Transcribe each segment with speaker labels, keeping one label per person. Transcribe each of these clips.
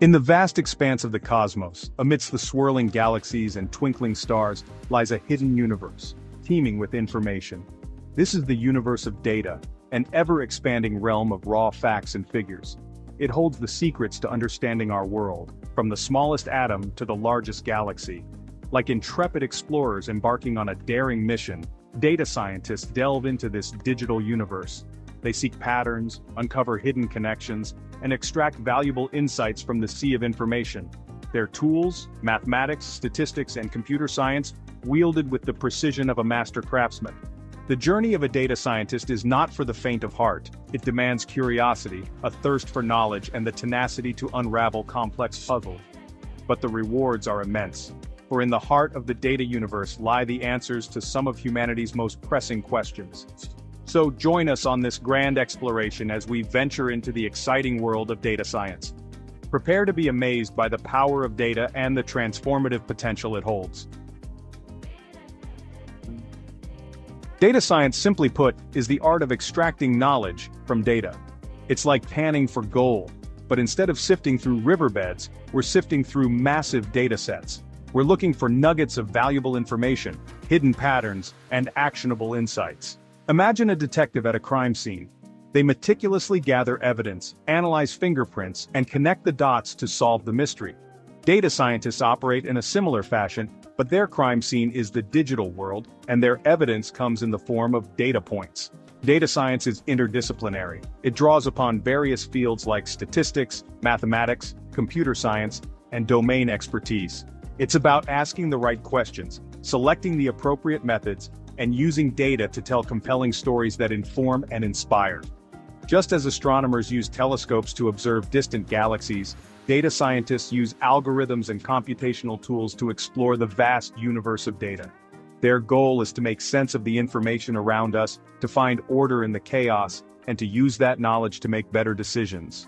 Speaker 1: In the vast expanse of the cosmos, amidst the swirling galaxies and twinkling stars, lies a hidden universe, teeming with information. This is the universe of data, an ever-expanding realm of raw facts and figures. It holds the secrets to understanding our world, from the smallest atom to the largest galaxy. Like intrepid explorers embarking on a daring mission, data scientists delve into this digital universe. They seek patterns, uncover hidden connections, and extract valuable insights from the sea of information. Their tools, mathematics, statistics, and computer science, wielded with the precision of a master craftsman. The journey of a data scientist is not for the faint of heart. It demands curiosity, a thirst for knowledge, and the tenacity to unravel complex puzzles. But the rewards are immense. For in the heart of the data universe lie the answers to some of humanity's most pressing questions. So join us on this grand exploration as we venture into the exciting world of data science. Prepare to be amazed by the power of data and the transformative potential it holds. Data science, simply put, is the art of extracting knowledge from data. It's like panning for gold, but instead of sifting through riverbeds, we're sifting through massive data sets. We're looking for nuggets of valuable information, hidden patterns, and actionable insights. Imagine a detective at a crime scene. They meticulously gather evidence, analyze fingerprints, and connect the dots to solve the mystery. Data scientists operate in a similar fashion, but their crime scene is the digital world, and their evidence comes in the form of data points. Data science is interdisciplinary. It draws upon various fields like statistics, mathematics, computer science, and domain expertise. It's about asking the right questions, selecting the appropriate methods, and using data to tell compelling stories that inform and inspire. Just as astronomers use telescopes to observe distant galaxies, data scientists use algorithms and computational tools to explore the vast universe of data. Their goal is to make sense of the information around us, to find order in the chaos, and to use that knowledge to make better decisions.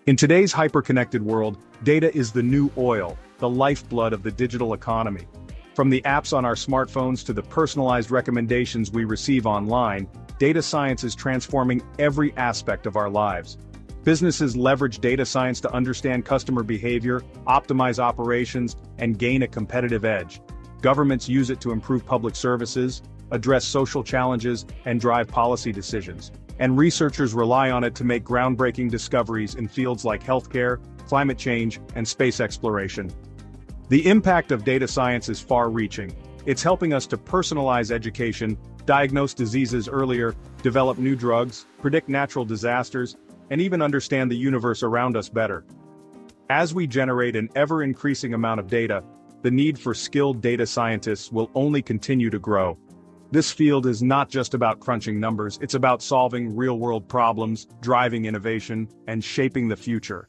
Speaker 1: In today's hyper-connected world, data is the new oil, the lifeblood of the digital economy. From the apps on our smartphones to the personalized recommendations we receive online, data science is transforming every aspect of our lives. Businesses leverage data science to understand customer behavior, optimize operations, and gain a competitive edge. Governments use it to improve public services, address social challenges, and drive policy decisions. And researchers rely on it to make groundbreaking discoveries in fields like healthcare, climate change, and space exploration. The impact of data science is far-reaching. It's helping us to personalize education, diagnose diseases earlier, develop new drugs, predict natural disasters, and even understand the universe around us better. As we generate an ever-increasing amount of data, the need for skilled data scientists will only continue to grow. This field is not just about crunching numbers, it's about solving real-world problems, driving innovation, and shaping the future.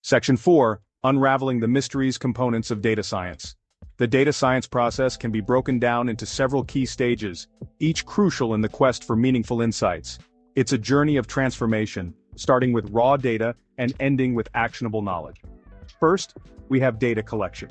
Speaker 1: Section 4. Unraveling the mysteries components of data science. The data science process can be broken down into several key stages, each crucial in the quest for meaningful insights. It's a journey of transformation, starting with raw data and ending with actionable knowledge. First, we have data collection.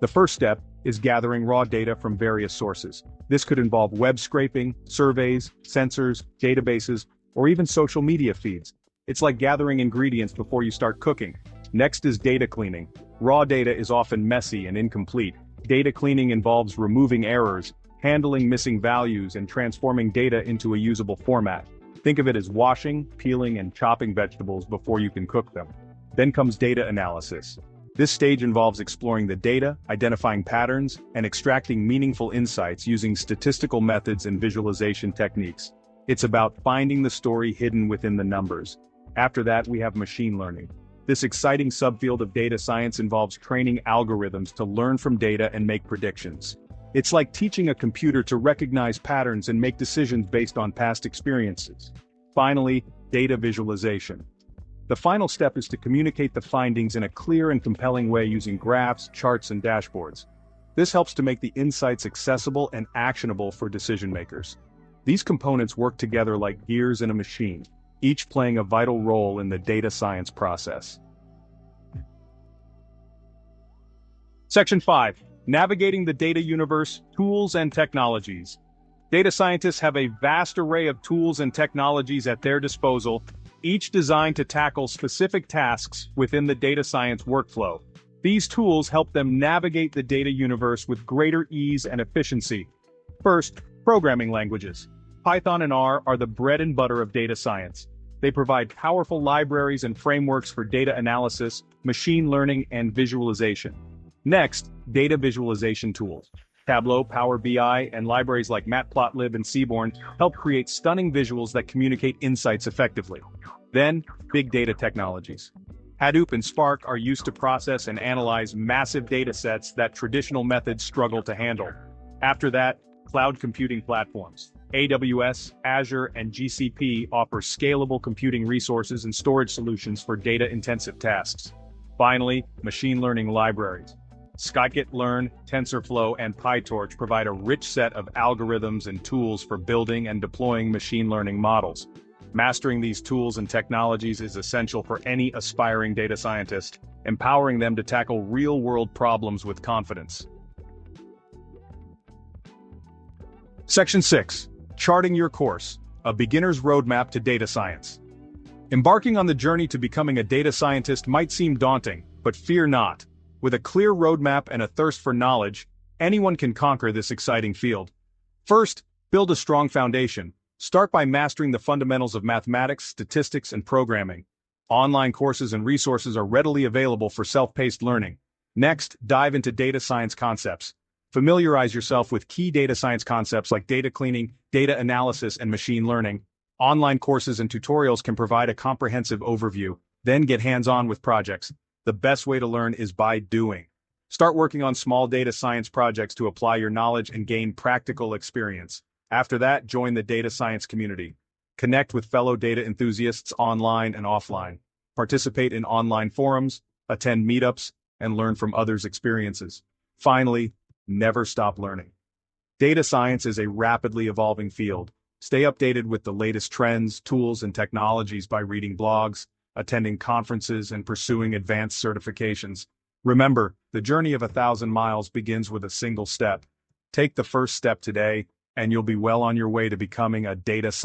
Speaker 1: The first step is gathering raw data from various sources. This could involve web scraping, surveys, sensors, databases, or even social media feeds. It's like gathering ingredients before you start cooking. Next is data cleaning. Raw data is often messy and incomplete. Data cleaning involves removing errors, handling missing values, and transforming data into a usable format. Think of it as washing, peeling, and chopping vegetables before you can cook them. Then comes data analysis. This stage involves exploring the data, identifying patterns, and extracting meaningful insights using statistical methods and visualization techniques. It's about finding the story hidden within the numbers. After that, we have machine learning. This exciting subfield of data science involves training algorithms to learn from data and make predictions. It's like teaching a computer to recognize patterns and make decisions based on past experiences. Finally, data visualization. The final step is to communicate the findings in a clear and compelling way using graphs, charts, and dashboards. This helps to make the insights accessible and actionable for decision makers. These components work together like gears in a machine, each playing a vital role in the data science process. Section 5. Navigating the data universe, tools and technologies. Data scientists have a vast array of tools and technologies at their disposal, each designed to tackle specific tasks within the data science workflow. These tools help them navigate the data universe with greater ease and efficiency. First, programming languages. Python and R are the bread and butter of data science. They provide powerful libraries and frameworks for data analysis, machine learning, and visualization. Next, data visualization tools. Tableau, Power BI, and libraries like Matplotlib and Seaborn help create stunning visuals that communicate insights effectively. Then, big data technologies. Hadoop and Spark are used to process and analyze massive data sets that traditional methods struggle to handle. After that, cloud computing platforms. AWS, Azure, and GCP offer scalable computing resources and storage solutions for data-intensive tasks. Finally, machine learning libraries. Scikit-learn, TensorFlow, and PyTorch provide a rich set of algorithms and tools for building and deploying machine learning models. Mastering these tools and technologies is essential for any aspiring data scientist, empowering them to tackle real-world problems with confidence. Section 6. Charting your course, a beginner's roadmap to data science. Embarking on the journey to becoming a data scientist might seem daunting, but fear not. With a clear roadmap and a thirst for knowledge, anyone can conquer this exciting field. First, build a strong foundation. Start by mastering the fundamentals of mathematics, statistics, and programming. Online courses and resources are readily available for self-paced learning. Next, dive into data science concepts. Familiarize yourself with key data science concepts like data cleaning, data analysis, and machine learning. Online courses and tutorials can provide a comprehensive overview. Then get hands-on with projects. The best way to learn is by doing. Start working on small data science projects to apply your knowledge and gain practical experience. After that, join the data science community. Connect with fellow data enthusiasts online and offline. Participate in online forums, attend meetups, and learn from others' experiences. Finally, never stop learning. Data science is a rapidly evolving field. Stay updated with the latest trends, tools, and technologies by reading blogs, attending conferences, and pursuing advanced certifications. Remember, the journey of 1,000 miles begins with a single step. Take the first step today, and you'll be well on your way to becoming a data scientist.